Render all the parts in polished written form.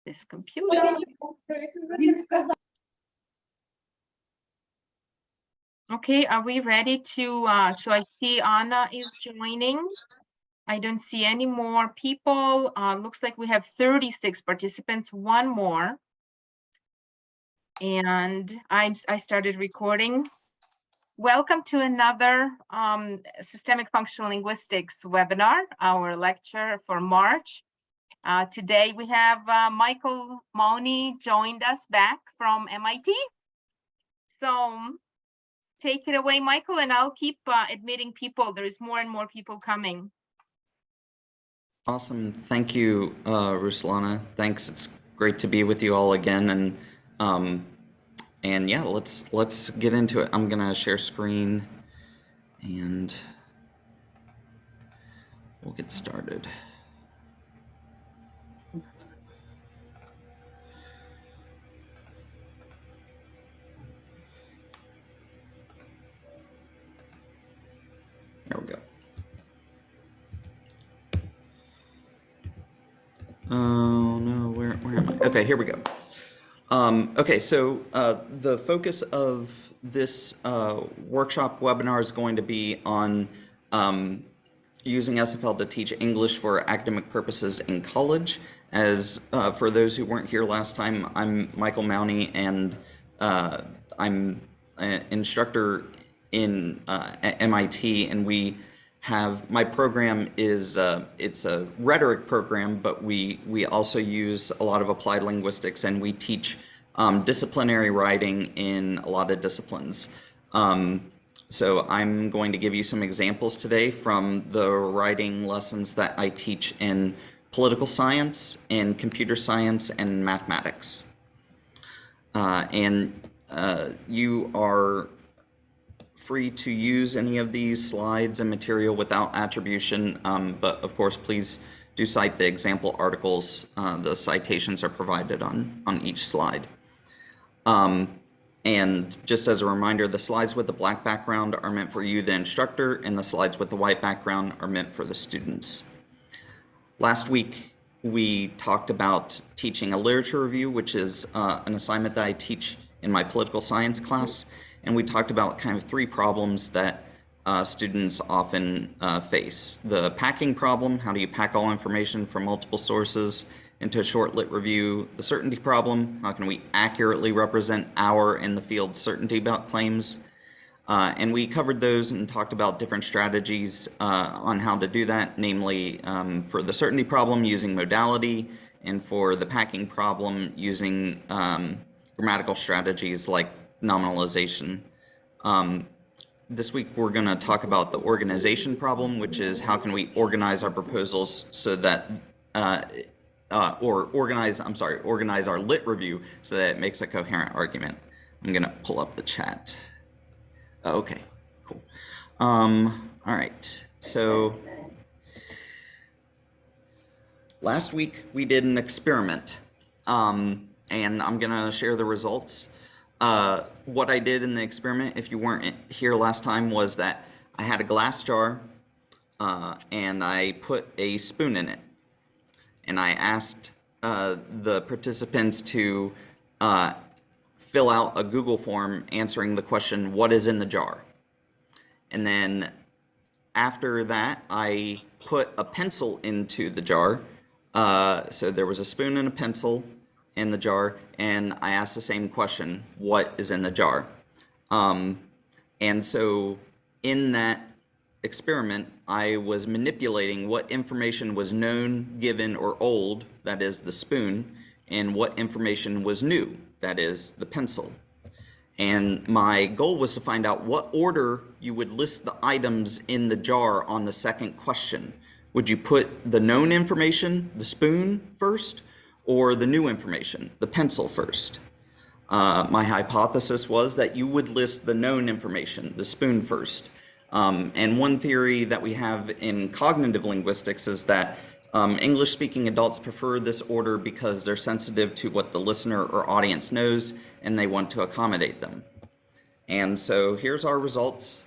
this computer. Okay, are we ready to, so I see Anna is joining. I don't see any more people. Looks like we have 36 participants, one more. And I started recording. Welcome to another Systemic Functional Linguistics webinar, our lecture for March. Today we have Michael Maune joined us back from MIT. So take it away, Michael, and I'll keep admitting people. There is more and more people coming. Awesome. Thank you, Ruslana. Thanks. It's great to be with you all again. And yeah, let's get into it. I'm gonna share screen and we'll get started. There we go. Oh no, where am I? Okay, here we go. Okay, so the focus of this workshop webinar is going to be on using SFL to teach English for academic purposes in college. As for those who weren't here last time, I'm Michael Maune, and I'm an instructor in at MIT, and we have, my program is it's a rhetoric program, but we also use a lot of applied linguistics, and we teach disciplinary writing in a lot of disciplines. So I'm going to give you some examples today from the writing lessons that I teach in political science, in computer science, and mathematics. You are free to use any of these slides and material without attribution, but of course please do cite the example articles. The citations are provided on each slide. And just as a reminder, the slides with the black background are meant for you, the instructor, and the slides with the white background are meant for the students. Last week, we talked about teaching a literature review, which is an assignment that I teach in my political science class. And we talked about kind of three problems that students often face. The packing problem, how do you pack all information from multiple sources into a short lit review? The certainty problem, how can we accurately represent our in the field certainty about claims? And we covered those and talked about different strategies on how to do that, namely for the certainty problem using modality, and for the packing problem using grammatical strategies like nominalization. This week we're going to talk about the organization problem, which is how can we organize our proposals so that organize our lit review so that it makes a coherent argument. I'm going to pull up the chat. Okay, cool. All right, so last week we did an experiment, and I'm going to share the results. What I did in the experiment, if you weren't here last time, was that I had a glass jar and I put a spoon in it. And I asked the participants to fill out a Google form answering the question, what is in the jar? And then after that, I put a pencil into the jar. So there was a spoon and a pencil in the jar, and I asked the same question, what is in the jar? And so in that experiment, I was manipulating what information was known, given, or old, that is the spoon, and what information was new, that is the pencil. And my goal was to find out what order you would list the items in the jar on the second question. Would you put the known information, the spoon, first, or the new information, the pencil, first? My hypothesis was that you would list the known information, the spoon, first. And one theory that we have in cognitive linguistics is that English-speaking adults prefer this order because they're sensitive to what the listener or audience knows, and they want to accommodate them. And so here's our results.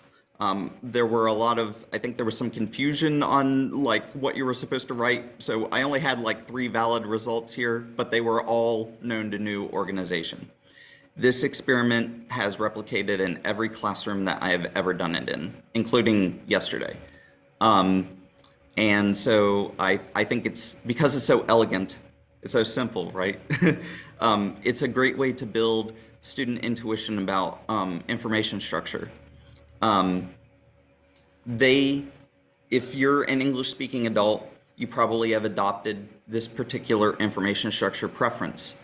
There were a lot of, I think there was some confusion on like what you were supposed to write. So I only had like 3 valid results here, but they were all known to new organization. This experiment has replicated in every classroom that I have ever done it in, including yesterday. And so I think it's, because it's so elegant, it's so simple, right? It's a great way to build student intuition about information structure. If you're an English-speaking adult, you probably have adopted this particular information structure preference.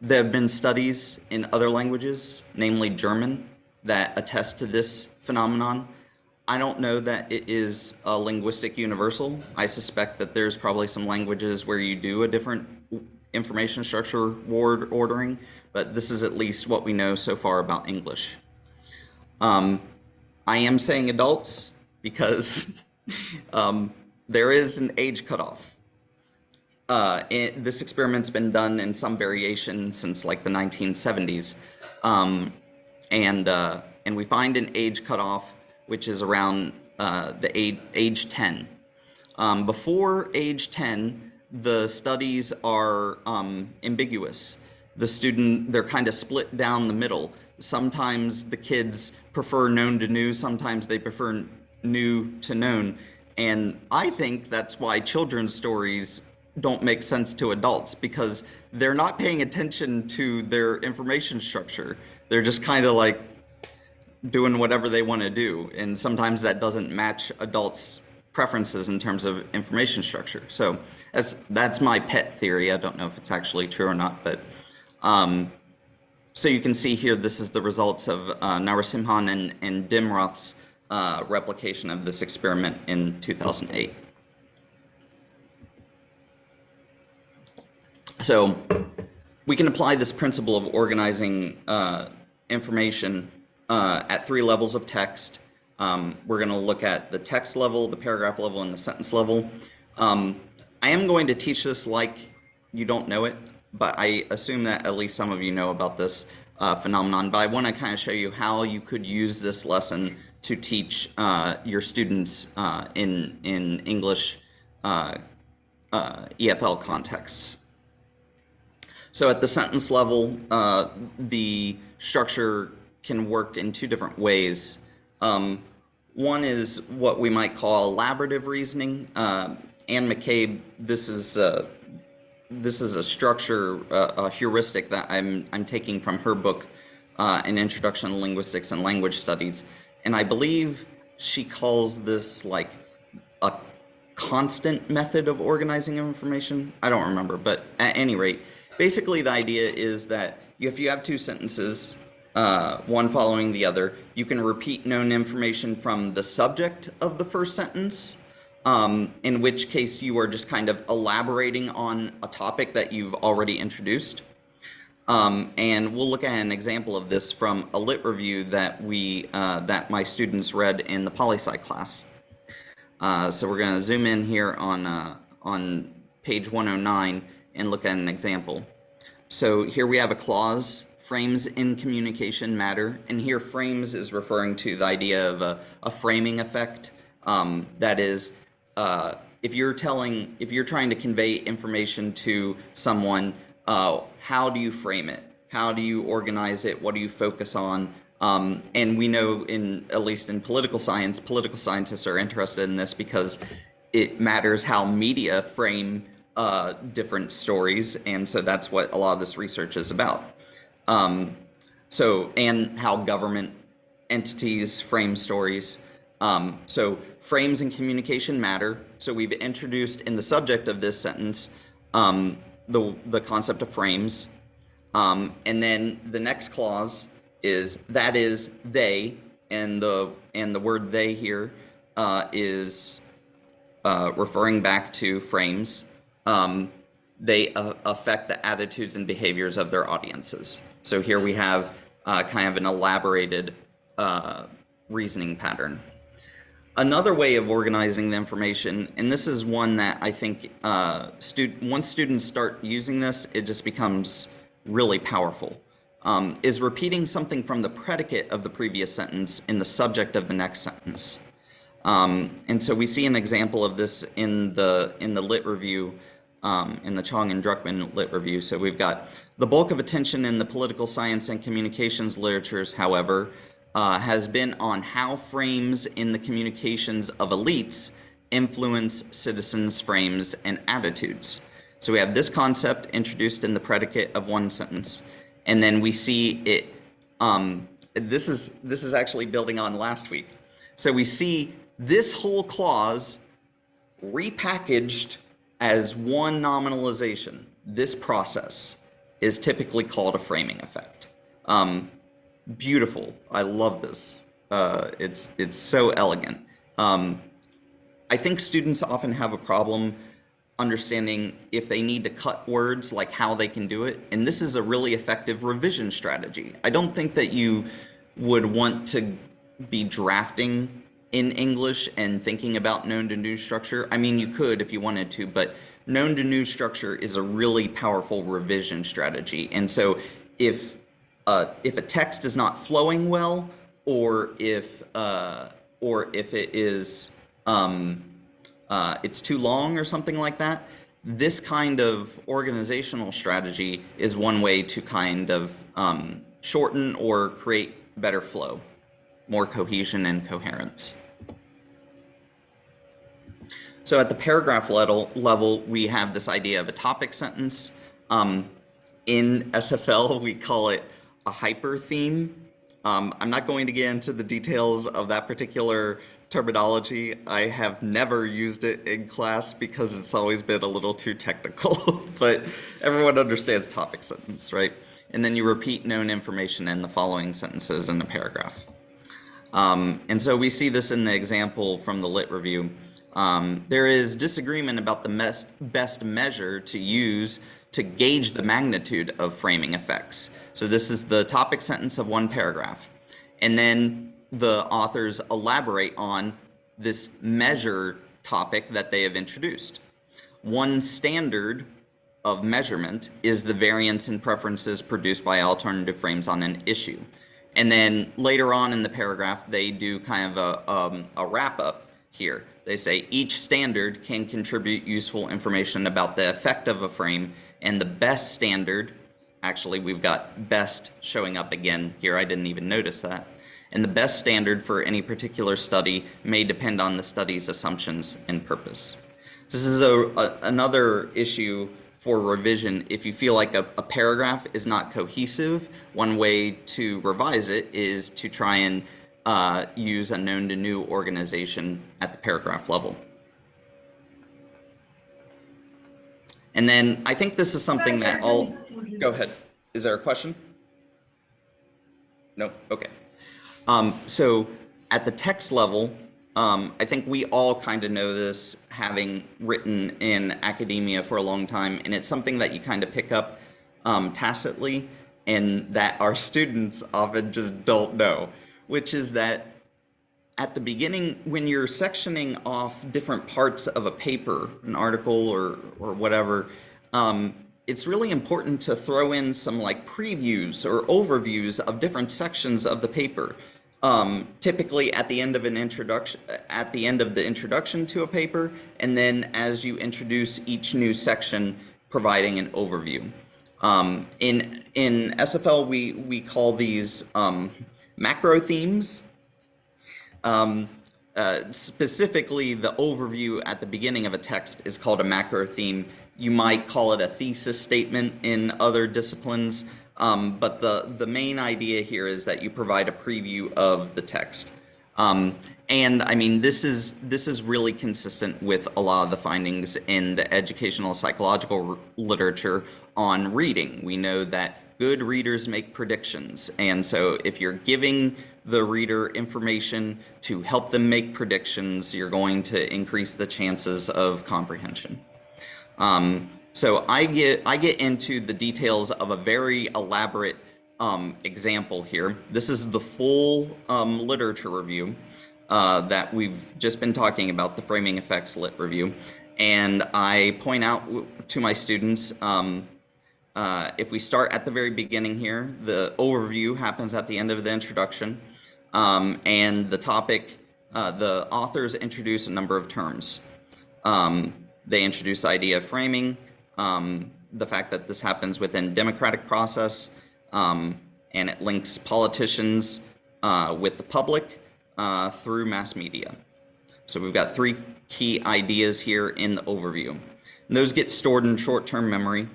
There have been studies in other languages, namely German, that attest to this phenomenon. I don't know that it is a linguistic universal. I suspect that there's probably some languages where you do a different information structure word ordering, but this is at least what we know so far about English. I am saying adults because there is an age cutoff. This experiment's been done in some variation since like the 1970s, and we find an age cutoff which is around the age 10. Before age 10, the studies are ambiguous. They're kind of split down the middle. Sometimes the kids prefer known to new, sometimes they prefer new to known. And I think that's why children's stories don't make sense to adults, because they're not paying attention to their information structure. They're just kind of like doing whatever they want to do. And sometimes that doesn't match adults' preferences in terms of information structure. So that's my pet theory. I don't know if it's actually true or not, but so you can see here, this is the results of Narasimhan and Dimroth's replication of this experiment in 2008. So we can apply this principle of organizing information at 3 levels of text. We're going to look at the text level, the paragraph level, and the sentence level. I am going to teach this like you don't know it, but I assume that at least some of you know about this phenomenon. But I want to kind of show you how you could use this lesson to teach your students in English EFL contexts. So at the sentence level, the structure can work in 2 different ways. One is what we might call elaborative reasoning. Anne McCabe, this is a structure, a heuristic that I'm taking from her book, An Introduction to Linguistics and Language Studies, and I believe she calls this like a constant method of organizing information. I don't remember, but at any rate, basically the idea is that if you have 2 sentences, one following the other, you can repeat known information from the subject of the first sentence, in which case you are just kind of elaborating on a topic that you've already introduced. And we'll look at an example of this from a lit review that that my students read in the poli-sci class. So we're going to zoom in here on page 109 and look at an example. So here we have a clause, frames in communication matter, and here frames is referring to the idea of a framing effect. That is, if you're trying to convey information to someone, how do you frame it? How do you organize it? What do you focus on? And we know, at least in political science, political scientists are interested in this because it matters how media frame different stories, and so that's what a lot of this research is about. And how government entities frame stories. So frames in communication matter. So we've introduced in the subject of this sentence the concept of frames. And then the next clause is, that is, they, and the word they here is referring back to frames. They affect the attitudes and behaviors of their audiences. So here we have kind of an elaborated reasoning pattern. Another way of organizing the information, and this is one that I think once students start using this, it just becomes really powerful. is repeating something from the predicate of the previous sentence in the subject of the next sentence. And so we see an example of this in the lit review, in the Chong and Druckmann lit review. So we've got the bulk of attention in the political science and communications literatures, however, has been on how frames in the communications of elites influence citizens' frames and attitudes. So we have this concept introduced in the predicate of one sentence, and then we see it. This is actually building on last week. So we see this whole clause repackaged as one nominalization. This process is typically called a framing effect. Beautiful. I love this. It's so elegant. I think students often have a problem understanding if they need to cut words, like how they can do it. And this is a really effective revision strategy. I don't think that you would want to be drafting in English and thinking about known to new structure. I mean, you could if you wanted to, but known to new structure is a really powerful revision strategy. And so if a text is not flowing well, or if it is it's too long or something like that, this kind of organizational strategy is one way to kind of shorten or create better flow, more cohesion and coherence. So at the paragraph level, we have this idea of a topic sentence. In SFL, we call it a hypertheme. I'm not going to get into the details of that particular terminology. I have never used it in class because it's always been a little too technical, but everyone understands topic sentence, right? And then you repeat known information in the following sentences in the paragraph. And so we see this in the example from the lit review. There is disagreement about the best measure to use to gauge the magnitude of framing effects. So this is the topic sentence of one paragraph. And then the authors elaborate on this measure topic that they have introduced. One standard of measurement is the variance in preferences produced by alternative frames on an issue. And then later on in the paragraph, they do kind of a wrap-up here. They say each standard can contribute useful information about the effect of a frame, and the best standard, actually we've got best showing up again here, I didn't even notice that, and the best standard for any particular study may depend on the study's assumptions and purpose. This is another issue for revision. If you feel like a paragraph is not cohesive, one way to revise it is to try and use a known to new organization at the paragraph level. And then I think this is something that I'll, go ahead. Is there a question? No, okay. So at the text level, I think we all kind of know this, having written in academia for a long time, and it's something that you kind of pick up tacitly, and that our students often just don't know, which is that at the beginning, when you're sectioning off different parts of a paper, an article or whatever, it's really important to throw in some like previews or overviews of different sections of the paper. Typically at the end of an introduction, at the end of the introduction to a paper, and then as you introduce each new section, providing an overview. In SFL, we call these macro themes. Specifically, the overview at the beginning of a text is called a macro theme. You might call it a thesis statement in other disciplines, but the main idea here is that you provide a preview of the text. And I mean, this is really consistent with a lot of the findings in the educational psychological literature on reading. We know that good readers make predictions, and so if you're giving the reader information to help them make predictions, you're going to increase the chances of comprehension. So I get into the details of a very elaborate example here. This is the full literature review that we've just been talking about, the framing effects lit review, and I point out to my students If we start at the very beginning here, the overview happens at the end of the introduction, and the topic, the authors introduce a number of terms. They introduce the idea of framing, the fact that this happens within democratic process, and it links politicians with the public through mass media. So we've got three key ideas here in the overview. And those get stored in short-term memory,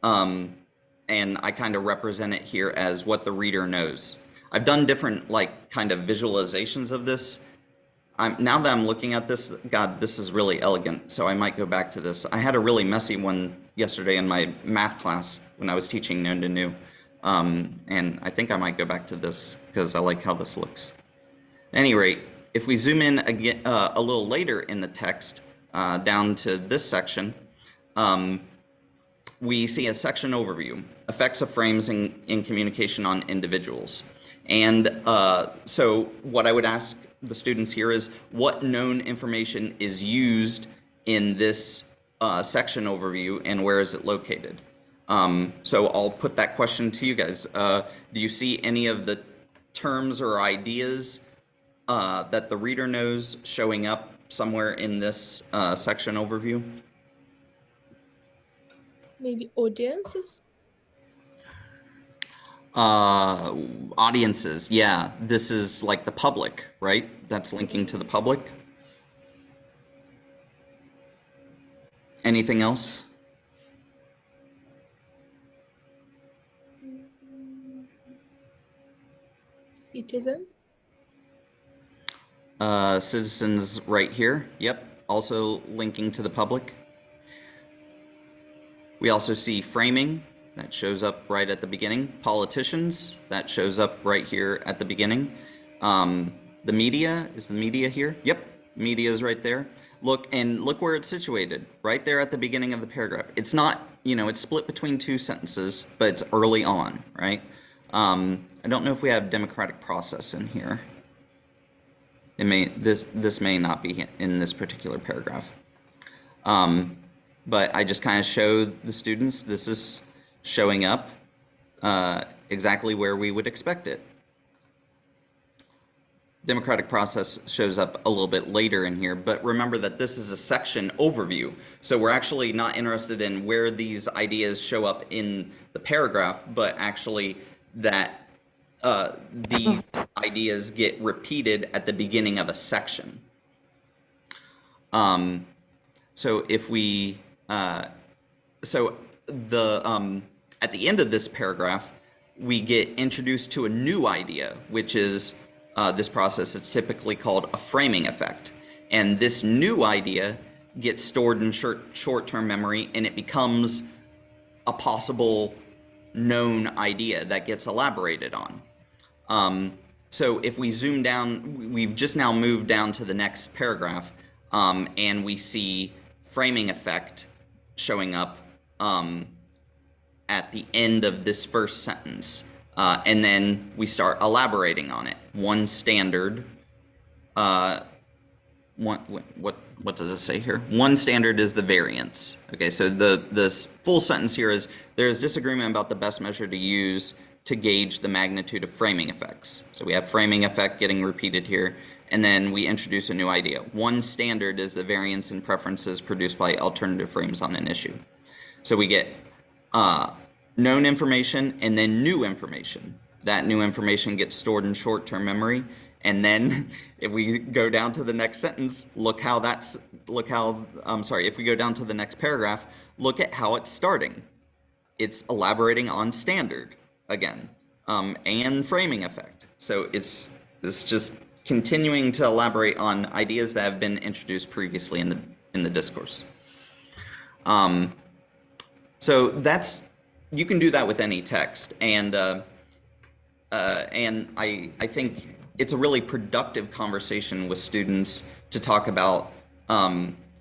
and I kind of represent it here as what the reader knows. I've done different kind of visualizations of this. Now that I'm looking at this, God, this is really elegant, so I might go back to this. I had a really messy one yesterday in my math class when I was teaching known to new, and I think I might go back to this because I like how this looks. At any rate, if we zoom in again a little later in the text, down to this section, we see a section overview, effects of frames in communication on individuals. And so what I would ask the students here is, what known information is used in this section overview, and where is it located? So I'll put that question to you guys. Do you see any of the terms or ideas that the reader knows showing up somewhere in this section overview? Maybe audiences? Audiences, yeah. This is like the public, right? That's linking to the public. Anything else? Citizens? Citizens right here. Yep. Also linking to the public. We also see framing. That shows up right at the beginning. Politicians. That shows up right here at the beginning. The media. Is the media here? Yep. Media is right there. Look where it's situated. Right there at the beginning of the paragraph. It's not, it's split between two sentences, but it's early on, right? I don't know if we have democratic process in here. This may not be in this particular paragraph. But I just kind of show the students this is showing up exactly where we would expect it. Democratic process shows up a little bit later in here, but remember that this is a section overview. So we're actually not interested in where these ideas show up in the paragraph, but actually that these ideas get repeated at the beginning of a section. So if we, at the end of this paragraph, we get introduced to a new idea, which is this process. It's typically called a framing effect. And this new idea gets stored in short-term memory, and it becomes a possible known idea that gets elaborated on. So if we zoom down, we've just now moved down to the next paragraph, and we see framing effect showing up at the end of this first sentence. And then we start elaborating on it. One standard, what does it say here? One standard is the variance. Okay, so this full sentence here is, there's disagreement about the best measure to use to gauge the magnitude of framing effects. So we have framing effect getting repeated here, and then we introduce a new idea. One standard is the variance in preferences produced by alternative frames on an issue. So we get known information and then new information. That new information gets stored in short-term memory, and then if we go down to the next sentence, if we go down to the next paragraph, look at how it's starting. It's elaborating on standard again, and framing effect. So it's just continuing to elaborate on ideas that have been introduced previously in the discourse. So that's, you can do that with any text, and I think it's a really productive conversation with students to talk about,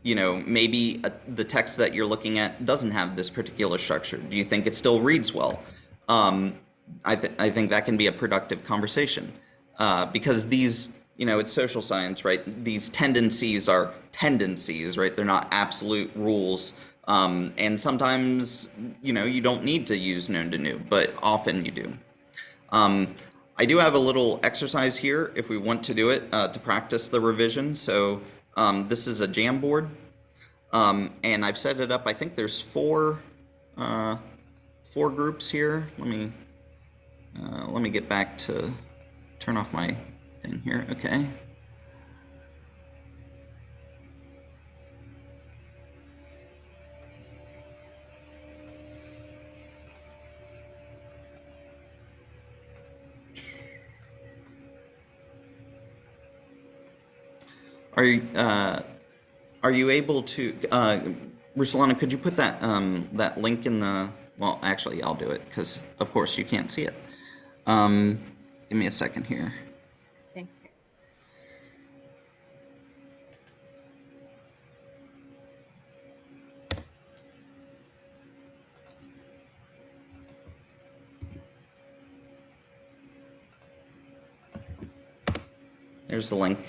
maybe the text that you're looking at doesn't have this particular structure. Do you think it still reads well? I think that can be a productive conversation, because these, it's social science, right? These tendencies are tendencies, right? They're not absolute rules. And sometimes, you don't need to use known to new, but often you do. I do have a little exercise here if we want to do it to practice the revision. So this is a Jamboard, and I've set it up. I think there's four groups here. Let me get back to turn off my thing here. Okay. Are you able to, Ruslana, could you put that that link in the, well, actually, I'll do it because, of course, you can't see it. Give me a second here. Thank you. There's the link.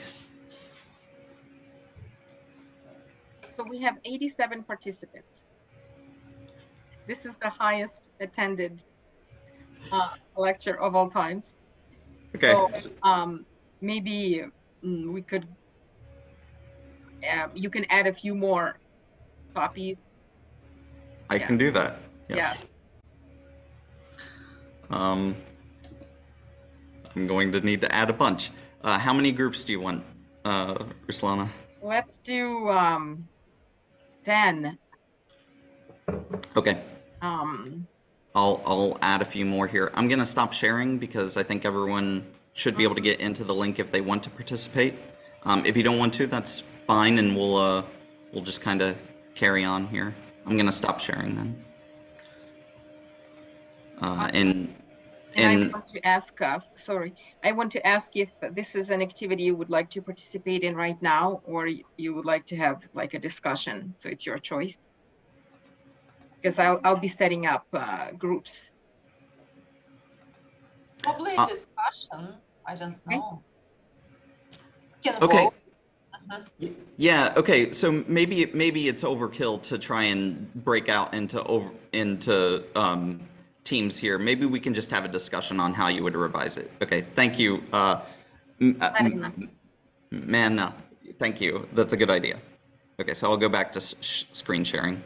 So we have 87 participants. This is the highest attended lecture of all times. Okay. So maybe we could, you can add a few more copies. I can do that. Yes. Yeah. I'm going to need to add a bunch. How many groups do you want, Ruslana? Let's do 10. Okay. I'll add a few more here. I'm gonna stop sharing because I think everyone should be able to get into the link if they want to participate. If you don't want to, that's fine, and we'll just kind of carry on here. I'm gonna stop sharing then. And I want to ask, sorry, I want to ask if this is an activity you would like to participate in right now, or you would like to have like a discussion. So it's your choice. Because I'll be setting up groups. Probably a discussion. I don't know. Okay. Yeah. Okay. So maybe it's overkill to try and break out into teams here. Maybe we can just have a discussion on how you would revise it. Okay. Thank you, man. Thank you. That's a good idea. Okay. So I'll go back to screen sharing.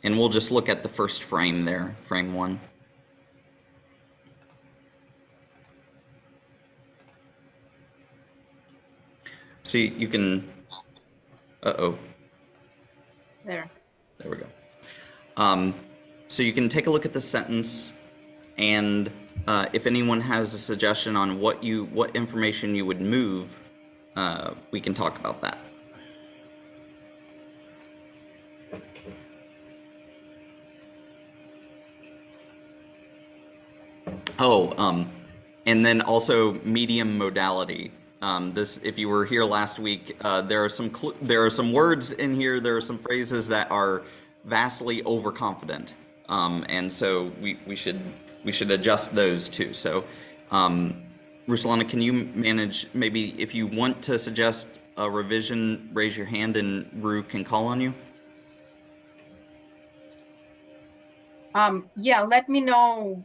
And we'll just look at the first frame there, frame 1. So you can, There we go. So you can take a look at the sentence, and if anyone has a suggestion on what information you would move, we can talk about that. And then also medium modality. If you were here last week, there are some words in here. There are some phrases that are vastly overconfident, and so we should adjust those too. So, Ruslana, can you manage, maybe if you want to suggest a revision, raise your hand and Ru can call on you? Yeah, let me know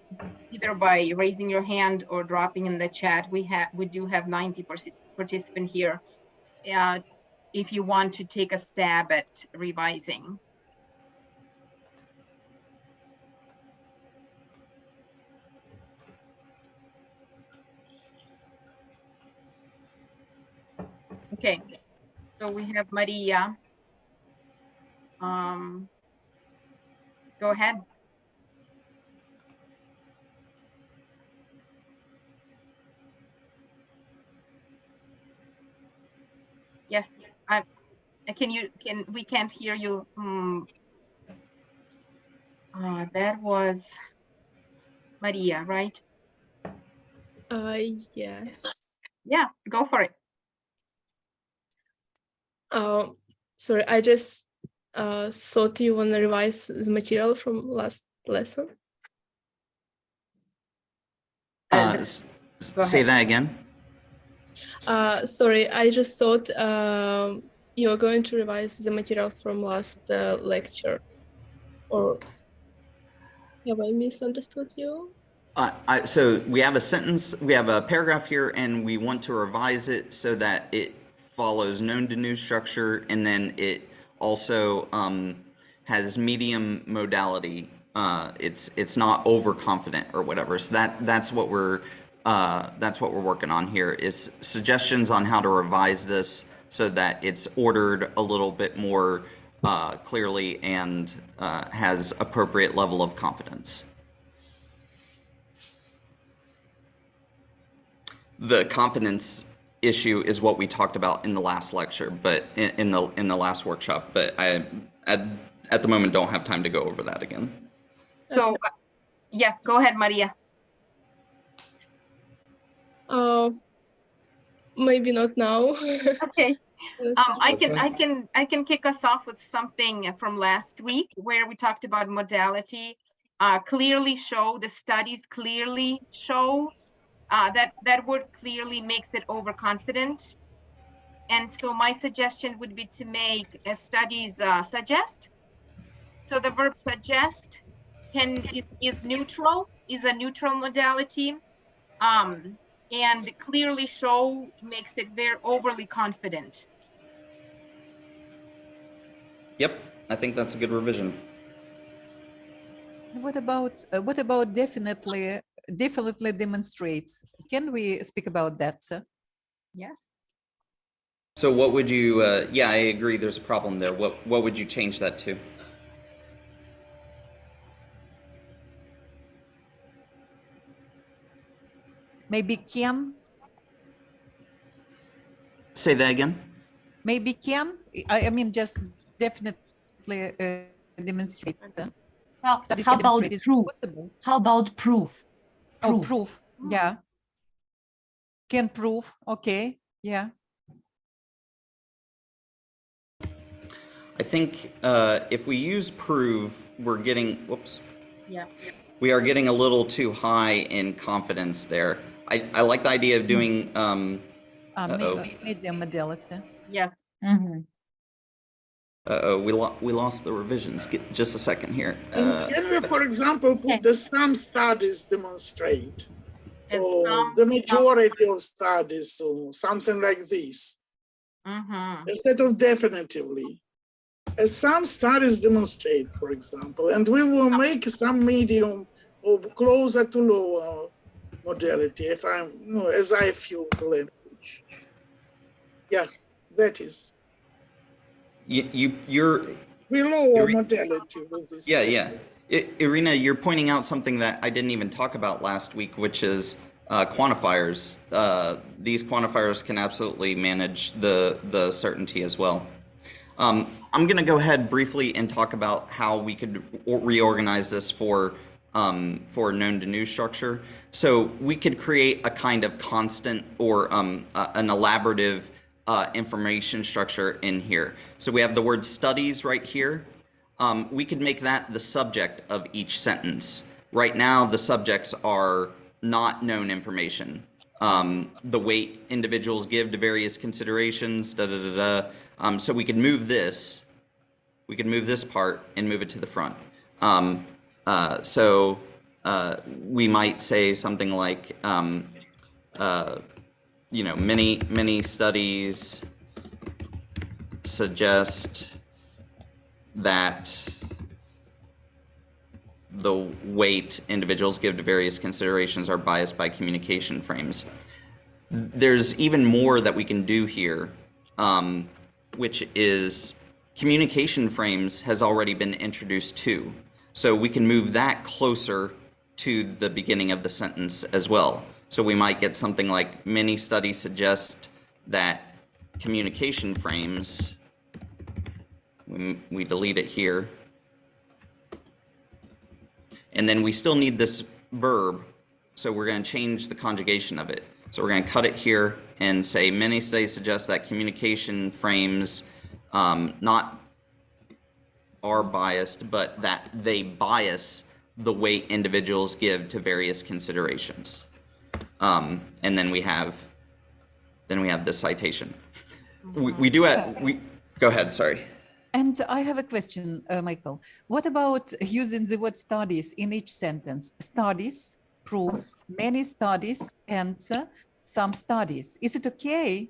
either by raising your hand or dropping in the chat. We do have 90 participants here. If you want to take a stab at revising. Okay, so we have Maria. Go ahead. Yes, we can't hear you. That was Maria, right? Yes. Yeah, go for it. Sorry, I just thought you want to revise the material from last lesson. Say that again. Sorry, I just thought you're going to revise the material from last lecture, or have I misunderstood you? So we have a sentence, we have a paragraph here, and we want to revise it so that it follows known to new structure, and then it also has medium modality. It's not overconfident or whatever. So that's what we're working on here, is suggestions on how to revise this so that it's ordered a little bit more clearly and has appropriate level of confidence. The confidence issue is what we talked about in the last lecture, but in the last workshop. But I at the moment don't have time to go over that again. So, yeah, go ahead, Maria. Maybe not now. Okay. I can kick us off with something from last week where we talked about modality. The studies clearly show that word clearly makes it overconfident. And so my suggestion would be to make studies suggest. So the verb suggest is neutral, is a neutral modality. And clearly show makes it very overly confident. Yep, I think that's a good revision. What about definitely demonstrates? Can we speak about that? Yes. So what would you? Yeah, I agree. There's a problem there. What would you change that to? Maybe can. Say that again. Maybe can. I mean, just definitely demonstrate. How Studies can about demonstrate is proof? possible. How about proof? Oh, proof. Yeah. Can prove. Okay. Yeah. I think if we use prove, we're getting, whoops. Yeah. We are getting a little too high in confidence there. I like the idea of doing Medium modality. Yes. Mhm. we lost the revisions. Just a second here. Can we, for example, put the some studies demonstrate, or the majority of studies, or something like this, instead of definitively? As some studies demonstrate, for example, and we will make some medium or closer to lower modality, if I'm, as I feel the language. Yeah, that is. You're below modality with this. Yeah. Irina, you're pointing out something that I didn't even talk about last week, which is quantifiers. These quantifiers can absolutely manage the certainty as well. I'm going to go ahead briefly and talk about how we could reorganize this for known to new structure. So we could create a kind of constant or an elaborative information structure in here. So we have the word studies right here. We could make that the subject of each sentence. Right now, the subjects are not known information. The weight individuals give to various considerations, so we could move this. We could move this part and move it to the front. So we might say something like, many studies suggest that the weight individuals give to various considerations are biased by communication frames. There's even more that we can do here, which is communication frames has already been introduced too. So we can move that closer to the beginning of the sentence as well. So we might get something like, many studies suggest that communication frames, we delete it here, and then we still need this verb, so we're going to change the conjugation of it. So we're going to cut it here and say, many studies suggest that communication frames not are biased, but that they bias the weight individuals give to various considerations. And then we have this citation. We do have Go ahead, sorry. And I have a question, Michael. What about using the word studies in each sentence? Studies, prove, many studies, and some studies. Is it okay?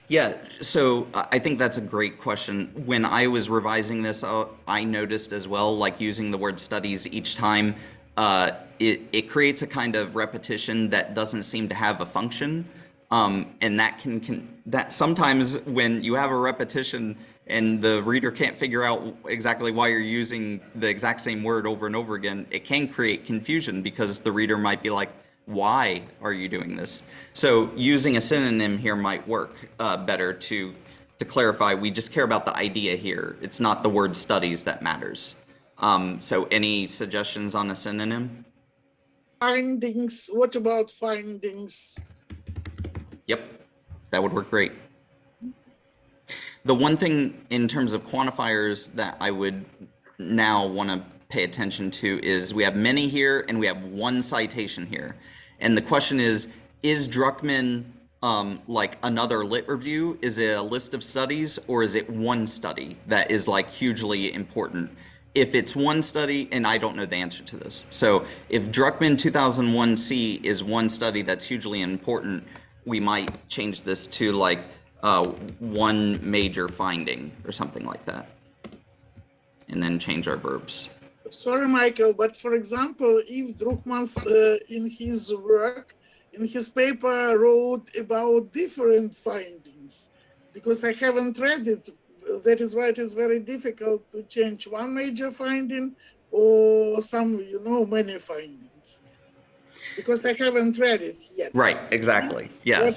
Yeah, so I think that's a great question. When I was revising this, I noticed as well, like using the word studies each time, it creates a kind of repetition that doesn't seem to have a function. And that sometimes when you have a repetition and the reader can't figure out exactly why you're using the exact same word over and over again, it can create confusion because the reader might be like, why are you doing this? So using a synonym here might work better to clarify. We just care about the idea here. It's not the word studies that matters. So any suggestions on a synonym? Findings, what about findings? Yep, that would work great. The one thing in terms of quantifiers that I would now want to pay attention to is we have many here and we have one citation here. And the question is Druckmann like another lit review? Is it a list of studies or is it one study that is like hugely important? If it's one study, and I don't know the answer to this. So if Druckmann 2001C is one study that's hugely important, we might change this to like one major finding or something like that. And then change our verbs. Sorry, Michael, but for example, if Druckmann in his work, in his paper wrote about different findings, because I haven't read it, that is why it is very difficult to change one major finding or some, many findings, because I haven't read it yet. Right, exactly. Yeah.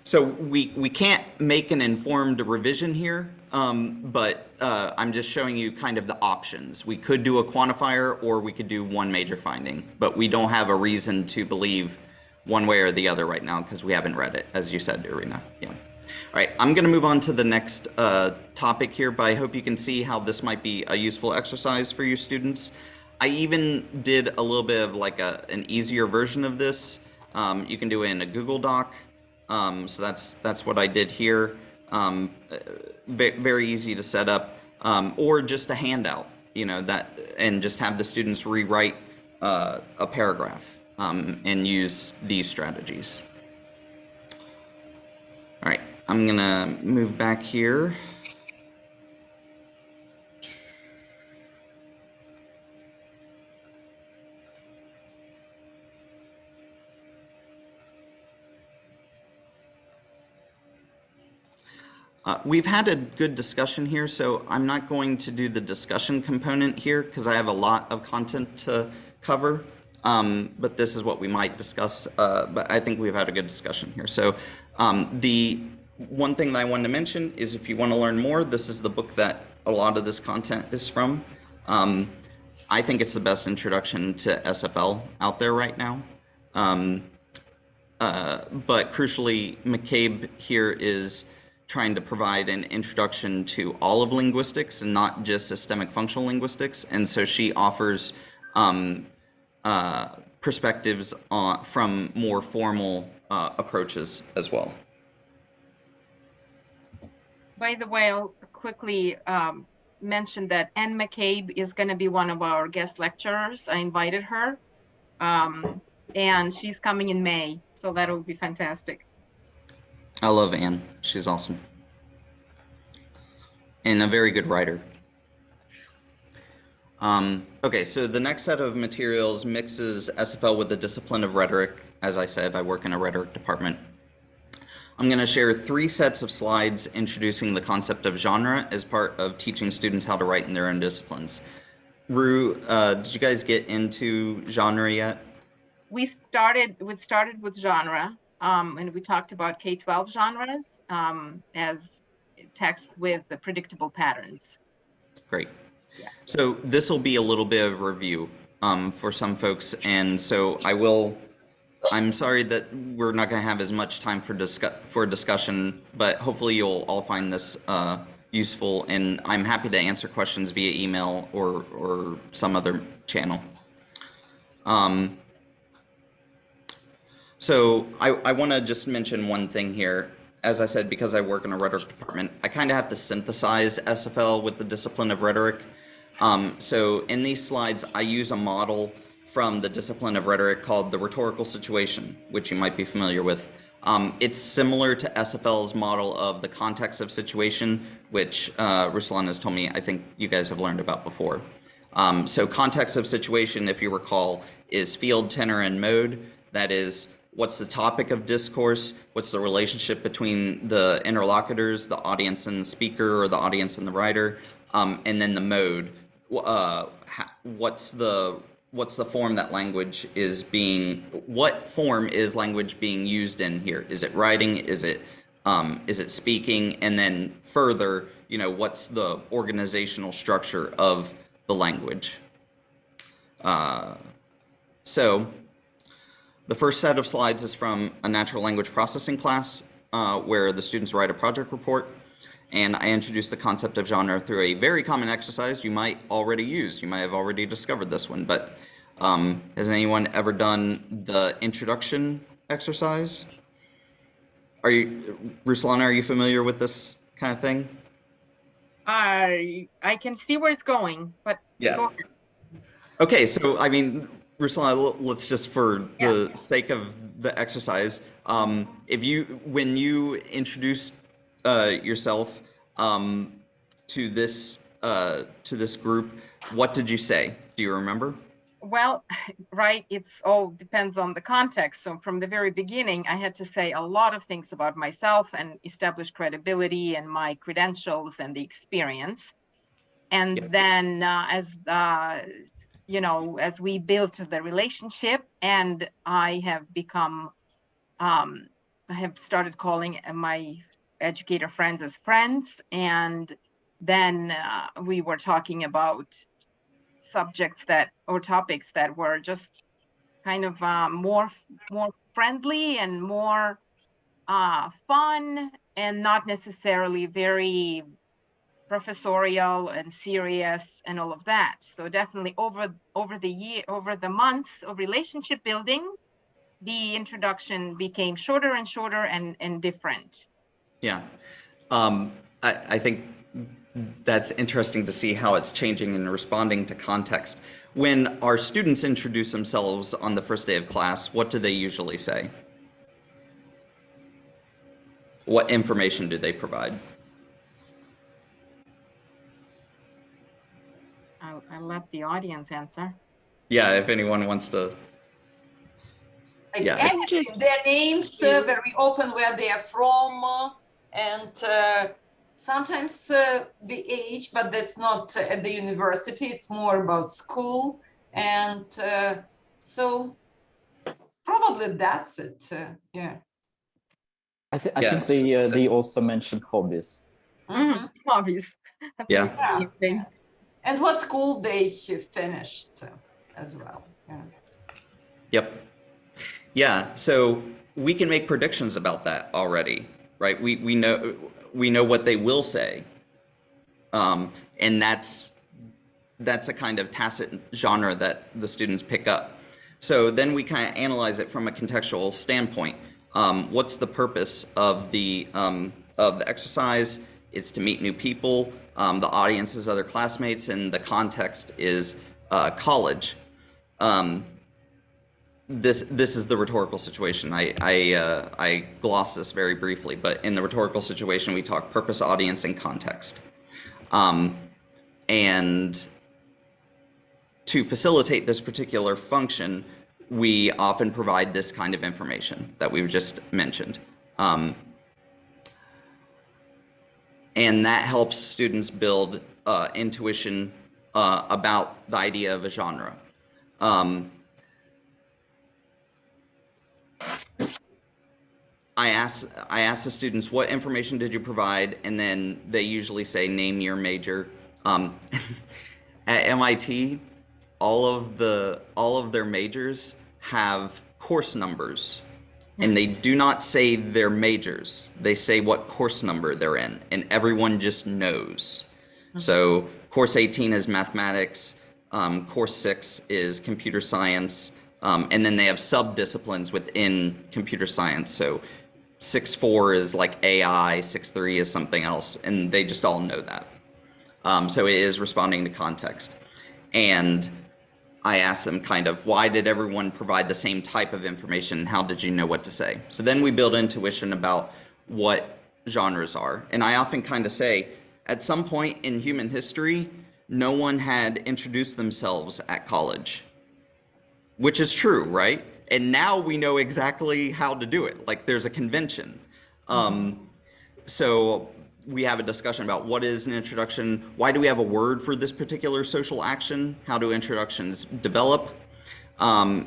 So we can't make an informed revision here, but I'm just showing you kind of the options. We could do a quantifier or we could do one major finding, but we don't have a reason to believe one way or the other right now because we haven't read it, as you said, Irina. Yeah. All right, I'm going to move on to the next topic here, but I hope you can see how this might be a useful exercise for you students. I even did a little bit of like an easier version of this. You can do it in a Google Doc. So that's what I did here. Very easy to set up, or just a handout, and just have the students rewrite a paragraph and use these strategies. All right, I'm gonna move back here. We've had a good discussion here, so I'm not going to do the discussion component here because I have a lot of content to cover, but this is what we might discuss, but I think we've had a good discussion here. So the one thing that I wanted to mention is if you want to learn more, this is the book that a lot of this content is from. I think it's the best introduction to SFL out there right now. But crucially, McCabe here is trying to provide an introduction to all of linguistics and not just systemic functional linguistics. And so she offers perspectives from more formal approaches as well. By the way, I'll quickly mention that Anne McCabe is going to be one of our guest lecturers. I invited her, and she's coming in May, so that will be fantastic. I love Anne. She's awesome. And a very good writer. Okay, so the next set of materials mixes SFL with the discipline of rhetoric. As I said, I work in a rhetoric department. I'm going to share 3 sets of slides introducing the concept of genre as part of teaching students how to write in their own disciplines. Ru, did you guys get into genre yet? We started with genre. And we talked about K-12 genres as text with the predictable patterns. Great. Yeah. So this will be a little bit of review for some folks. And so I'm sorry that we're not going to have as much time for discussion, but hopefully you'll all find this useful. And I'm happy to answer questions via email or some other channel. So I want to just mention one thing here. as I said, because I work in a rhetoric department, I kind of have to synthesize SFL with the discipline of rhetoric. So in these slides, I use a model from the discipline of rhetoric called the rhetorical situation, which you might be familiar with. It's similar to SFL's model of the context of situation, which Ruslana has told me I think you guys have learned about before. So context of situation, if you recall, is field, tenor, and mode. That is, what's the topic of discourse? What's the relationship between the interlocutors, the audience and the speaker, or the audience and the writer? And then the mode. What's the form that language is being? What form is language being used in here? Is it writing? Is it speaking? And then further, what's the organizational structure of the language? So the first set of slides is from a natural language processing class where the students write a project report. And I introduced the concept of genre through a very common exercise you might already use. You might have already discovered this one, but has anyone ever done the introduction exercise? Ruslana, are you familiar with this kind of thing? I can see where it's going, but yeah. Go ahead. Okay, so I mean, Ruslana, let's just for the sake of the exercise, when you introduced yourself to this group, what did you say? Do you remember? Well, right, it's all depends on the context. So from the very beginning, I had to say a lot of things about myself and establish credibility and my credentials and the experience. And then as we built the relationship, and I have become, I have started calling my educator friends as friends. And then we were talking about subjects or topics that were just kind of more friendly and more fun, and not necessarily very professorial and serious and all of that. So definitely over the months of relationship building, the introduction became shorter and shorter and different. Yeah, I think that's interesting to see how it's changing and responding to context. When our students introduce themselves on the first day of class, what do they usually say? What information do they provide? I'll let the audience answer. Yeah, if anyone wants to. Everything, their names, very often where they are from, and sometimes the age, but that's not at the university, it's more about school. And so probably that's it, yeah. I think they also mentioned hobbies. Hobbies. Yeah. And what school they finished as well. Yeah. Yep. Yeah, so we can make predictions about that already, right? We know what they will say, and that's a kind of tacit genre that the students pick up. So then we kind of analyze it from a contextual standpoint. What's the purpose of the exercise? It's to meet new people. The audience is other classmates, and the context is college. This is the rhetorical situation. I gloss this very briefly, but in the rhetorical situation, we talk purpose, audience, and context. And to facilitate this particular function, we often provide this kind of information that we've just mentioned. And that helps students build intuition about the idea of a genre. I ask the students, what information did you provide? And then they usually say, name your major. At MIT, all of their majors have course numbers, and they do not say their majors. They say what course number they're in, and everyone just knows. So course 18 is mathematics, course 6 is computer science, and then they have sub-disciplines within computer science. So 6.4 is like AI, 6.3 is something else, and they just all know that. So it is responding to context. And I asked them kind of, why did everyone provide the same type of information? How did you know what to say? So then we build intuition about what genres are. And I often kind of say, at some point in human history, no one had introduced themselves at college, which is true, right? And now we know exactly how to do it. Like there's a convention. So we have a discussion about what is an introduction, why do we have a word for this particular social action, how do introductions develop, so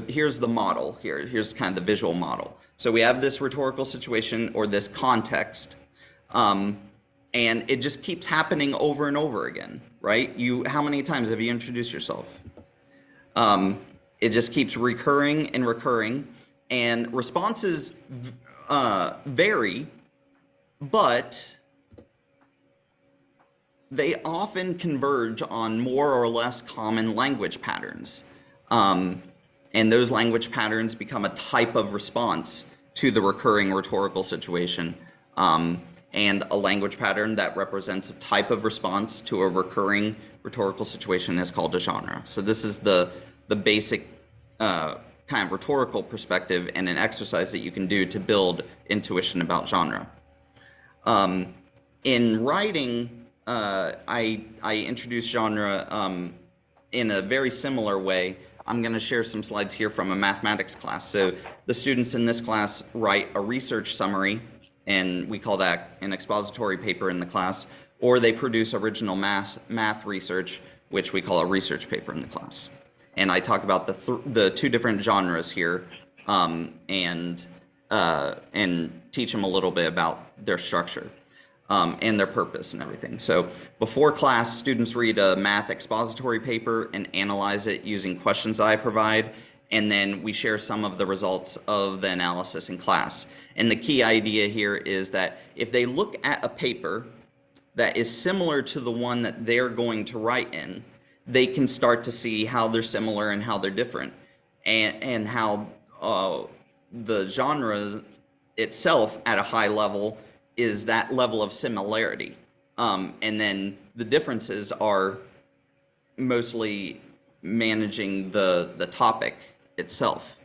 here's the model here, here's kind of the visual model. So we have this rhetorical situation or this context, and it just keeps happening over and over again, right? How many times have you introduced yourself? It just keeps recurring and recurring, and responses vary, but they often converge on more or less common language patterns. And those language patterns become a type of response to the recurring rhetorical situation. And a language pattern that represents a type of response to a recurring rhetorical situation is called a genre. So this is the basic kind of rhetorical perspective and an exercise that you can do to build intuition about genre. In writing, I introduce genre in a very similar way. I'm going to share some slides here from a mathematics class. So the students in this class write a research summary, and we call that an expository paper in the class, or they produce original math research, which we call a research paper in the class. And I talk about the two different genres here, and teach them a little bit about their structure and their purpose and everything. So before class, students read a math expository paper and analyze it using questions I provide, and then we share some of the results of the analysis in class. And the key idea here is that if they look at a paper that is similar to the one that they're going to write in, they can start to see how they're similar and how they're different, and how the genre itself at a high level is that level of similarity. And then the differences are mostly managing the topic itself.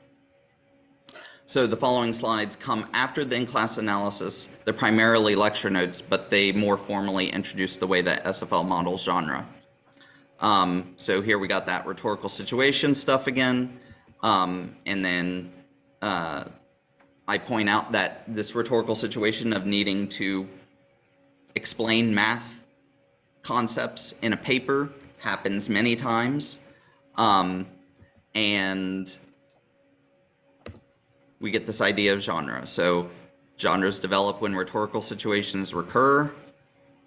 So the following slides come after the in-class analysis. They're primarily lecture notes, but they more formally introduce the way that SFL models genre. So here we got that rhetorical situation stuff again. And then I point out that this rhetorical situation of needing to explain math concepts in a paper happens many times. And we get this idea of genre. So genres develop when rhetorical situations recur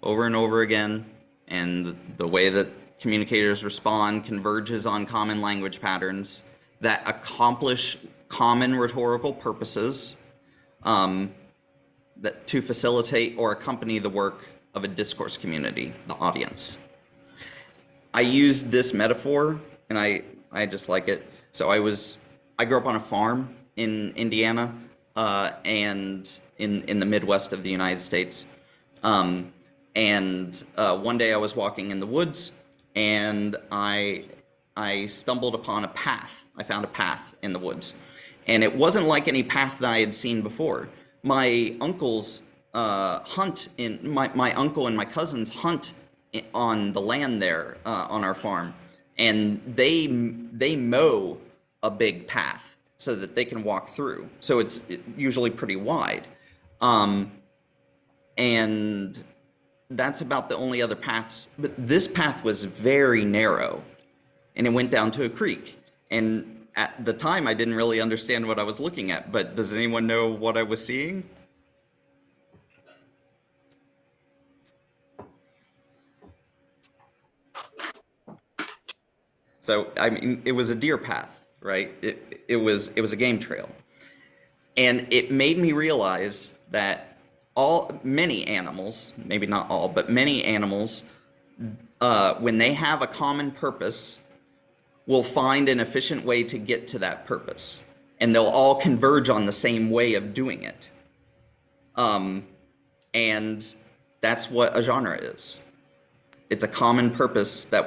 over and over again, and the way that communicators respond converges on common language patterns that accomplish common rhetorical purposes that to facilitate or accompany the work of a discourse community, the audience. I used this metaphor, and I just like it. So I grew up on a farm in Indiana, and in the Midwest of the United States. One day I was walking in the woods, and I stumbled upon a path. I found a path in the woods, and it wasn't like any path that I had seen before. My uncle's my uncle and my cousins hunt on the land there on our farm, and they mow a big path so that they can walk through. So it's usually pretty wide. And that's about the only other paths. But this path was very narrow, and it went down to a creek. And at the time, I didn't really understand what I was looking at, but does anyone know what I was seeing? So, I mean, it was a deer path, right? It was a game trail. And it made me realize that many animals, maybe not all, but many animals, when they have a common purpose, will find an efficient way to get to that purpose. and they'll all converge on the same way of doing it. And that's what a genre is. It's a common purpose that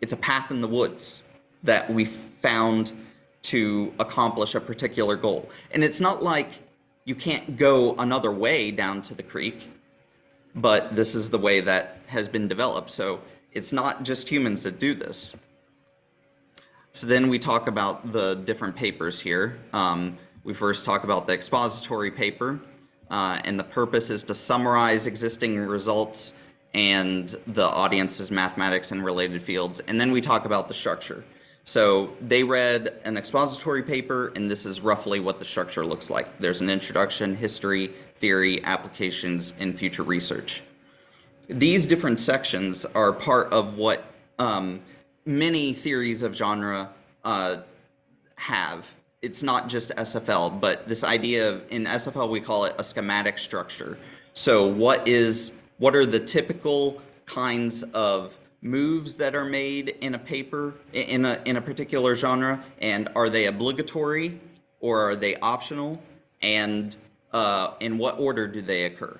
it's a path in the woods that we found to accomplish a particular goal. And it's not like you can't go another way down to the creek, but this is the way that has been developed. So it's not just humans that do this. So then we talk about the different papers here. We first talk about the expository paper, and the purpose is to summarize existing results and the audience's mathematics and related fields. And then we talk about the structure. So they read an expository paper, and this is roughly what the structure looks like. There's an introduction, history, theory, applications, and future research. These different sections are part of what many theories of genre have. It's not just SFL, but this idea of, in SFL we call it a schematic structure. So what are the typical kinds of moves that are made in a paper in a particular genre, and are they obligatory or are they optional, and in what order do they occur?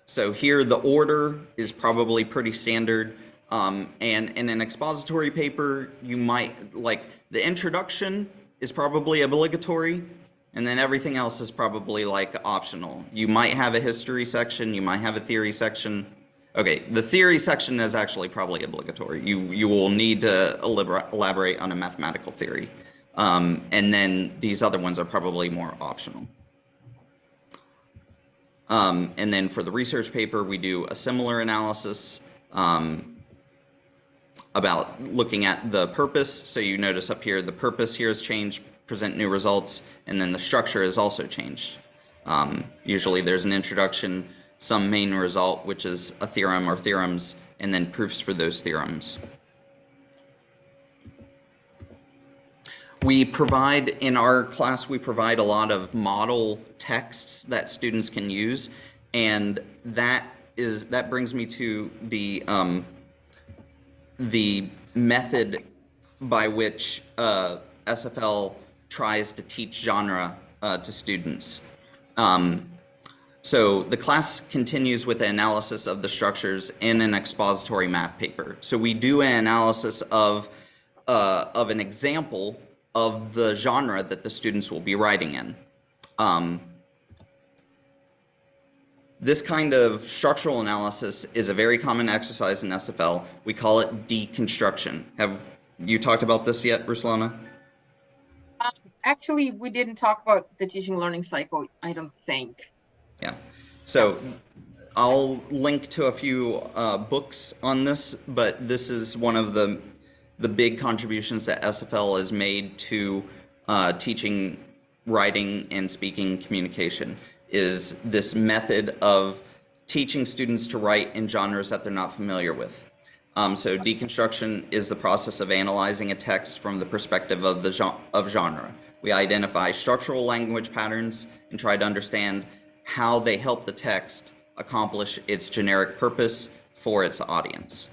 So here the order is probably pretty standard, and in an expository paper you might, like, the introduction is probably obligatory, and then everything else is probably like optional. You might have a history section, you might have a theory section. Okay, the theory section is actually probably obligatory. You will need to elaborate on a mathematical theory. And then these other ones are probably more optional. And then for the research paper, we do a similar analysis about looking at the purpose. So you notice up here, the purpose here has changed, present new results, and then the structure has also changed. Usually there's an introduction, some main result, which is a theorem or theorems, and then proofs for those theorems. We provide, in our class, we provide a lot of model texts that students can use, and that brings me to the method by which SFL tries to teach genre to students. So the class continues with the analysis of the structures in an expository math paper. So we do an analysis of an example of the genre that the students will be writing in. This kind of structural analysis is a very common exercise in SFL. We call it deconstruction. Have you talked about this yet, Ruslana? Actually, we didn't talk about the teaching learning cycle, I don't think. Yeah, so I'll link to a few books on this, but this is one of the big contributions that SFL has made to teaching writing and speaking communication, is this method of teaching students to write in genres that they're not familiar with. So deconstruction is the process of analyzing a text from the perspective of genre. We identify structural language patterns and try to understand how they help the text accomplish its generic purpose for its audience.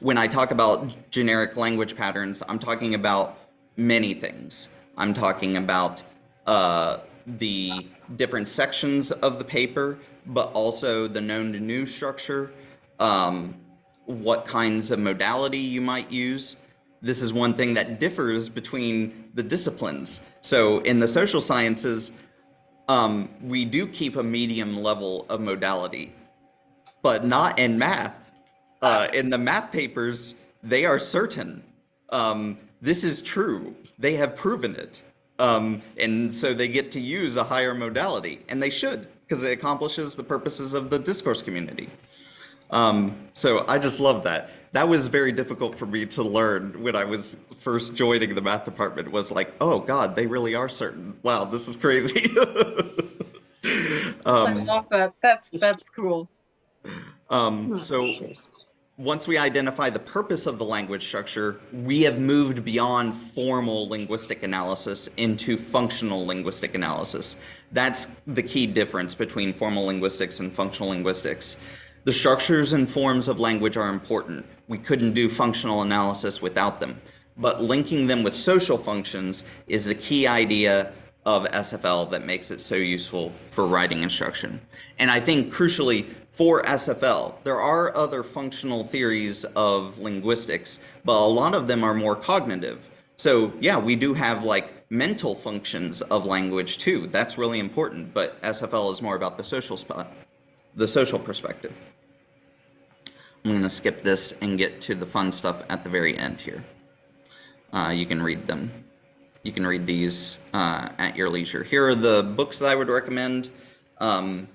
When I talk about generic language patterns, I'm talking about many things. I'm talking about the different sections of the paper, but also the known to new structure, what kinds of modality you might use. This is one thing that differs between the disciplines. So in the social sciences, we do keep a medium level of modality, but not in math. In the math papers, they are certain. This is true. They have proven it. And so they get to use a higher modality, and they should, because it accomplishes the purposes of the discourse community. So I just love that. That was very difficult for me to learn when I was first joining the math department. It was like, oh God, they really are certain. Wow, this is crazy. I love that. That's cool. So once we identify the purpose of the language structure, we have moved beyond formal linguistic analysis into functional linguistic analysis. That's the key difference between formal linguistics and functional linguistics. The structures and forms of language are important. We couldn't do functional analysis without them. but linking them with social functions is the key idea of SFL that makes it so useful for writing instruction. And I think crucially for SFL, there are other functional theories of linguistics, but a lot of them are more cognitive. So yeah, we do have like mental functions of language too. That's really important, but SFL is more about the social perspective. I'm going to skip this and get to the fun stuff at the very end here. You can read them. You can read these at your leisure. Here are the books that I would recommend. I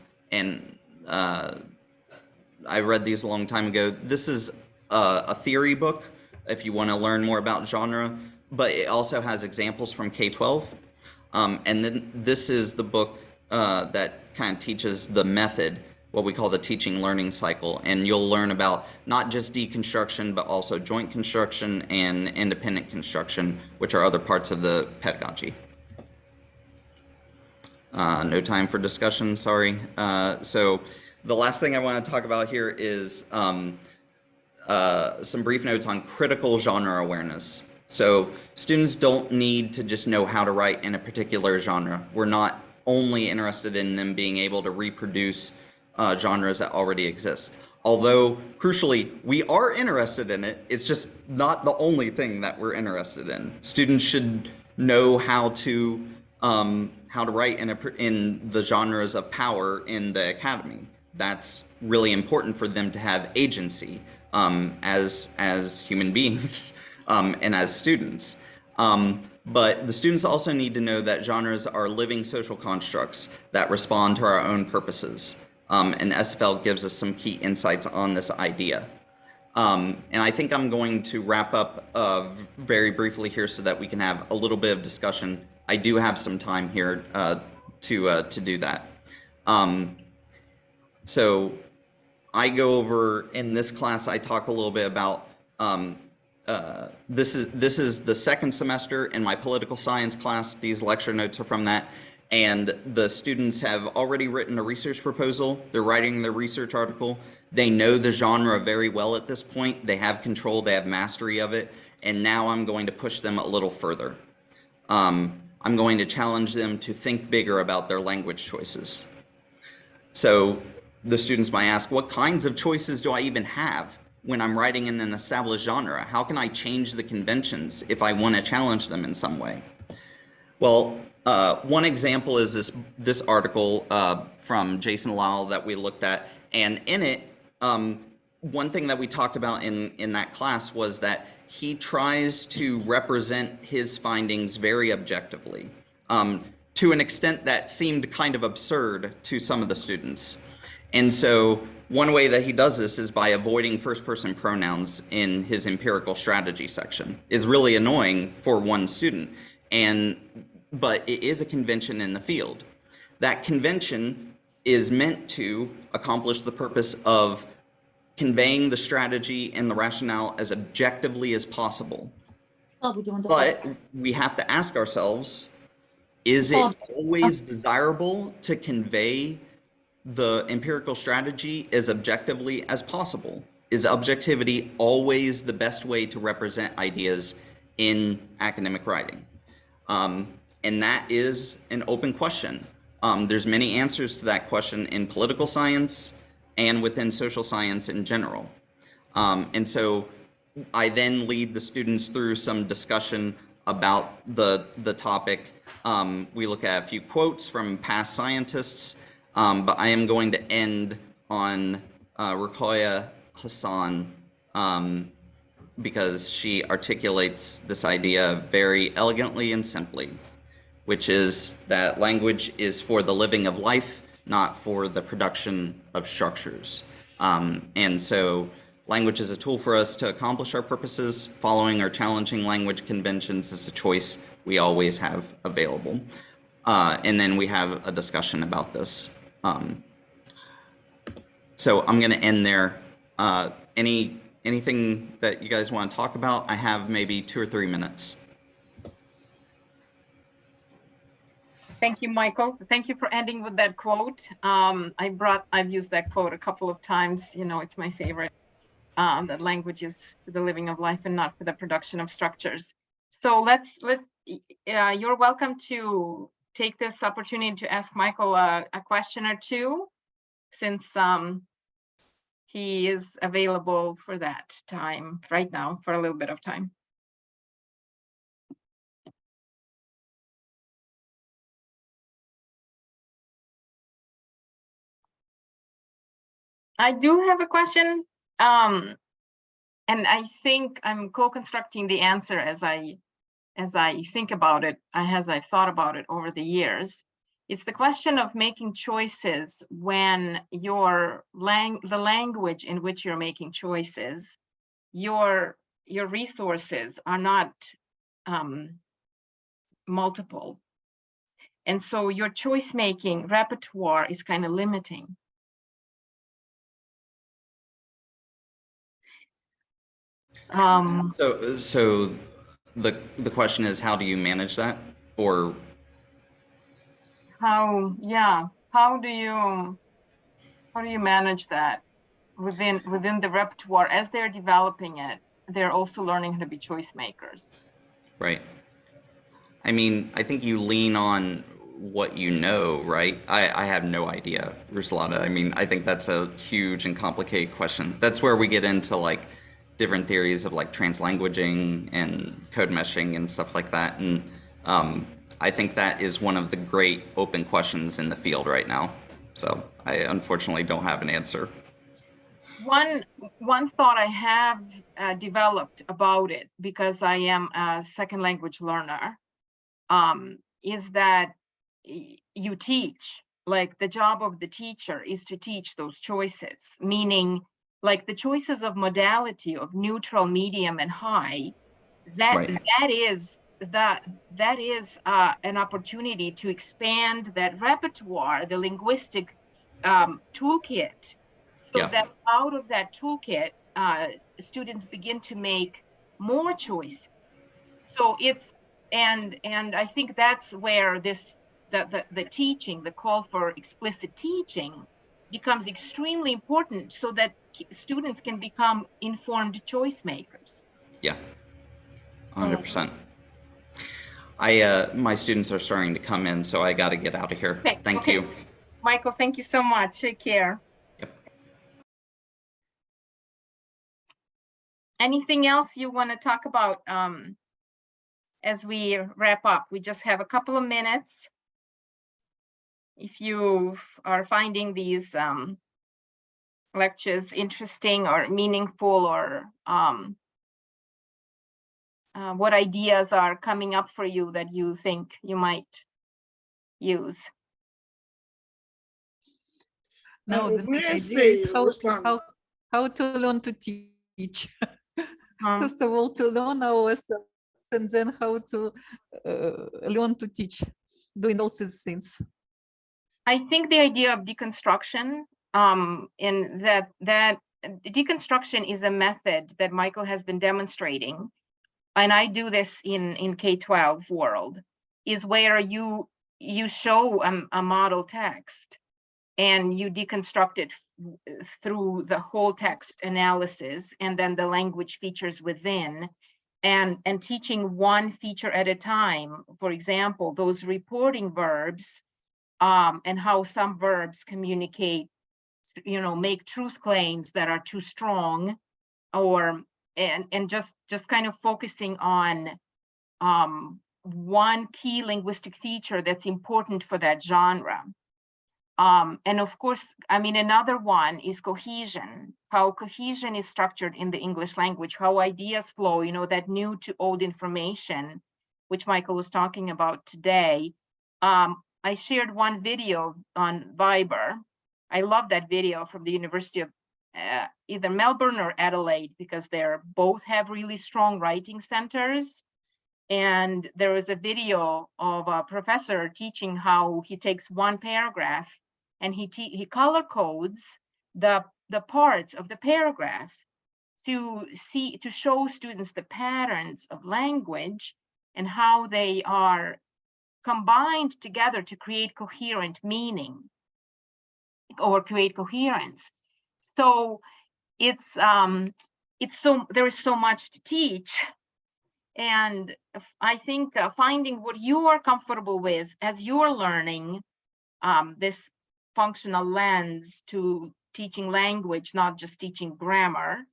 read these a long time ago. This is a theory book if you want to learn more about genre, but it also has examples from K-12. And then this is the book that kind of teaches the method, what we call the teaching learning cycle. And you'll learn about not just deconstruction, but also joint construction and independent construction, which are other parts of the pedagogy. No time for discussion, sorry. So the last thing I want to talk about here is some brief notes on critical genre awareness. So students don't need to just know how to write in a particular genre. We're not only interested in them being able to reproduce genres that already exist. Although, crucially, we are interested in it, it's just not the only thing that we're interested in. Students should know how to write in the genres of power in the academy. That's really important for them to have agency as human beings and as students. But the students also need to know that genres are living social constructs that respond to our own purposes. And SFL gives us some key insights on this idea. And I think I'm going to wrap up very briefly here so that we can have a little bit of discussion. I do have some time here to do that. So I go over, in this class, I talk a little bit about, this is the second semester in my political science class. These lecture notes are from that. And the students have already written a research proposal. They're writing their research article. They know the genre very well at this point. They have control, they have mastery of it. And now I'm going to push them a little further. I'm going to challenge them to think bigger about their language choices. So the students might ask, what kinds of choices do I even have when I'm writing in an established genre? How can I change the conventions if I want to challenge them in some way? Well, one example is this article from Jason Lyle that we looked at, and in it, one thing that we talked about in that class was that he tries to represent his findings very objectively, to an extent that seemed kind of absurd to some of the students. And so one way that he does this is by avoiding first-person pronouns in his empirical strategy section. Is really annoying for one student, but it is a convention in the field. That convention is meant to accomplish the purpose of conveying the strategy and the rationale as objectively as possible. But we have to ask ourselves, is it always desirable to convey the empirical strategy as objectively as possible? Is objectivity always the best way to represent ideas in academic writing? And that is an open question. There's many answers to that question in political science and within social science in general. And so I then lead the students through some discussion about the topic. We look at a few quotes from past scientists, but I am going to end on Ruqayyah Hassan because she articulates this idea very elegantly and simply, which is that language is for the living of life, not for the production of structures. And so language is a tool for us to accomplish our purposes. Following or challenging language conventions is a choice we always have available. And then we have a discussion about this. So I'm gonna end there. Anything that you guys want to talk about? I have maybe 2 or 3 minutes. Thank you, Michael. Thank you for ending with that quote. I've used that quote a couple of times. You know, it's my favorite. that language is for the living of life and not for the production of structures. So you're welcome to take this opportunity to ask Michael a question or two, since he is available for that time right now for a little bit of time. I do have a question, and I think I'm co-constructing the answer as I think about it, as I've thought about it over the years. It's the question of making choices when the language in which you're making choices, your resources are not multiple. And so your choice-making repertoire is kind of limiting. So the question is, how do you manage that? Or how do you manage that within the repertoire as they're developing it? They're also learning how to be choice makers. Right. I mean, I think you lean on what you know, right? I have no idea, Ruslana. I mean, I think that's a huge and complicated question. That's where we get into like different theories of like translanguaging and code meshing and stuff like that. And I think that is one of the great open questions in the field right now. So I unfortunately don't have an answer. One thought I have developed about it, because I am a second language learner, is that you teach, like the job of the teacher is to teach those choices, meaning like the choices of modality of neutral, medium, and high, that is an opportunity to expand that repertoire, the linguistic toolkit, so that out of that toolkit, students begin to make more choices. So it's, and I think that's where the teaching, the call for explicit teaching becomes extremely important, so that students can become informed choice makers. Yeah, 100%. My students are starting to come in, so I got to get out of here. Okay, Thank you. Michael, thank you so much. Take care. Yep. Anything else you want to talk about as we wrap up? We just have a couple of minutes. If you are finding these lectures interesting or meaningful, or what ideas are coming up for you that you think you might use? No, the main idea is how to learn to teach. First of all, to learn ourselves, and then how to learn to teach, doing all these things. I think the idea of deconstruction, in that deconstruction is a method that Michael has been demonstrating, and I do this in K-12 world, is where you show a model text and you deconstruct it through the whole text analysis, and then the language features within, and teaching one feature at a time. For example, those reporting verbs, and how some verbs communicate, make truth claims that are too strong, or and just kind of focusing on one key linguistic feature that's important for that genre. And of course, I mean, another one is cohesion, how cohesion is structured in the English language, how ideas flow, that new to old information, which Michael was talking about today. I shared one video on Viber. I love that video from the University of either Melbourne or Adelaide, because they're both have really strong writing centers. And there was a video of a professor teaching how he takes one paragraph and he color codes the parts of the paragraph to show students the patterns of language and how they are combined together to create coherent meaning or create coherence. So there is so much to teach. And I think finding what you are comfortable with as you're learning this functional lens to teaching language, not just teaching grammar,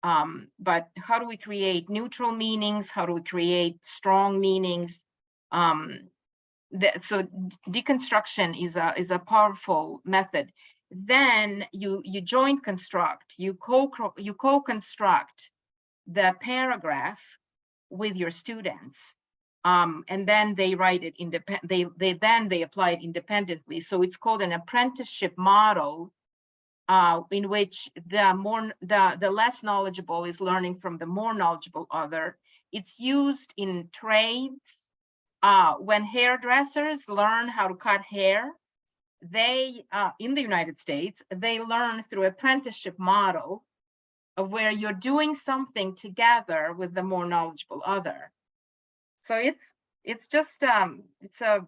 but how do we create neutral meanings? How do we create strong meanings? So deconstruction is a powerful method. Then you joint construct, you co-construct the paragraph with your students, and then they write it they apply it independently. So it's called an apprenticeship model, in which the less knowledgeable is learning from the more knowledgeable other. It's used in trades. When hairdressers learn how to cut hair, they in the United States, they learn through apprenticeship model of where you're doing something together with the more knowledgeable other. So it's just it's a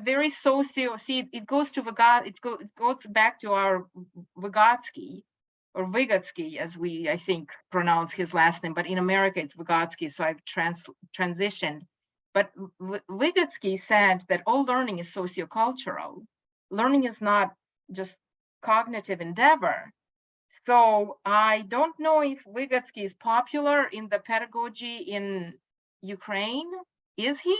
very it goes to it goes back to our Vygotsky, or Vygotsky, as we I think pronounce his last name, but in America it's Vygotsky, so I've transitioned. But Vygotsky said that all learning is sociocultural. Learning is not just cognitive endeavor. So I don't know if Vygotsky is popular in the pedagogy in Ukraine. Is he?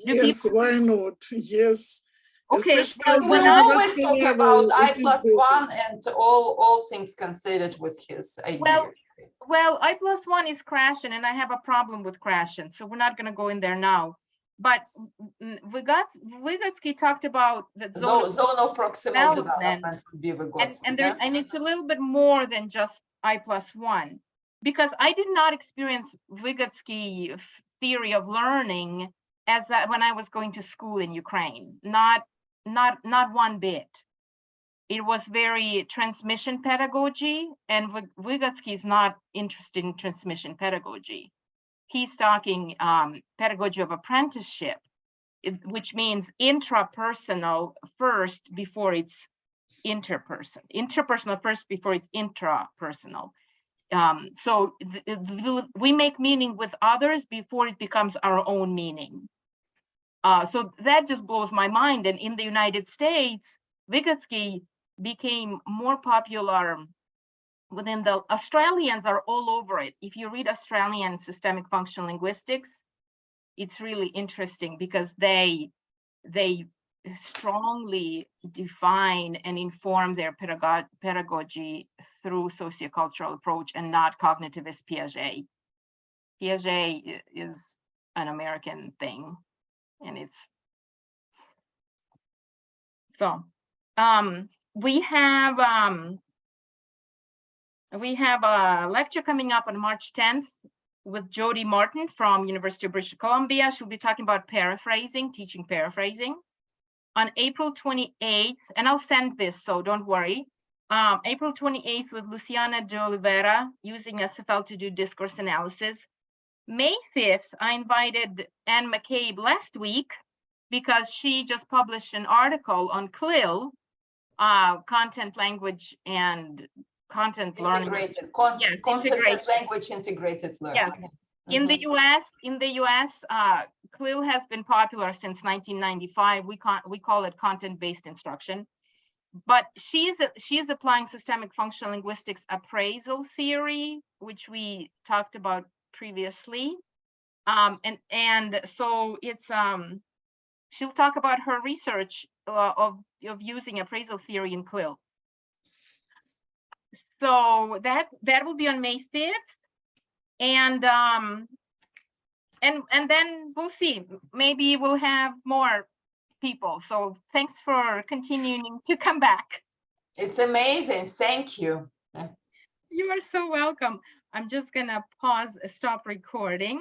Yes, why not? Yes. Okay. Especially We always talk about I+1 and all things considered with his idea. Well, I+1 is crashing, and I have a problem with crashing, so we're not going to go in there now. But Vygotsky talked about the zone of proximal development would be Vygotsky, and it's a little bit more than just I+1, because I did not experience Vygotsky theory of learning as that when I was going to school in Ukraine. Not one bit. It was very transmission pedagogy, and Vygotsky is not interested in transmission pedagogy. He's talking pedagogy of apprenticeship, which means intrapersonal first before it's interpersonal first before it's intrapersonal. So we make meaning with others before it becomes our own meaning. So that just blows my mind. And in the United States, Vygotsky became more popular within the Australians are all over it. If you read Australian systemic functional linguistics, it's really interesting because they strongly define and inform their pedagogy through sociocultural approach and not cognitivist Piaget. Piaget is an American thing, and it's so we have a lecture coming up on March 10th with Jody Martin from University of British Columbia. She'll be talking about paraphrasing, teaching paraphrasing. On April 28th, and I'll send this, so don't worry. April 28th with Luciana de Oliveira, using SFL to do discourse analysis. May 5th, I invited Anne McCabe last week because she just published an article on CLIL, content, language, and content learning. Content language integrated learning. Yes. In the US, CLIL has been popular since 1995. We call it content-based instruction. But she is applying systemic functional linguistics appraisal theory, which we talked about previously. And so it's she'll talk about her research of using appraisal theory in CLIL. So that will be on May 5th. And then we'll see. Maybe we'll have more people. So thanks for continuing to come back. It's amazing. Thank you. You are so welcome. I'm just gonna stop recording.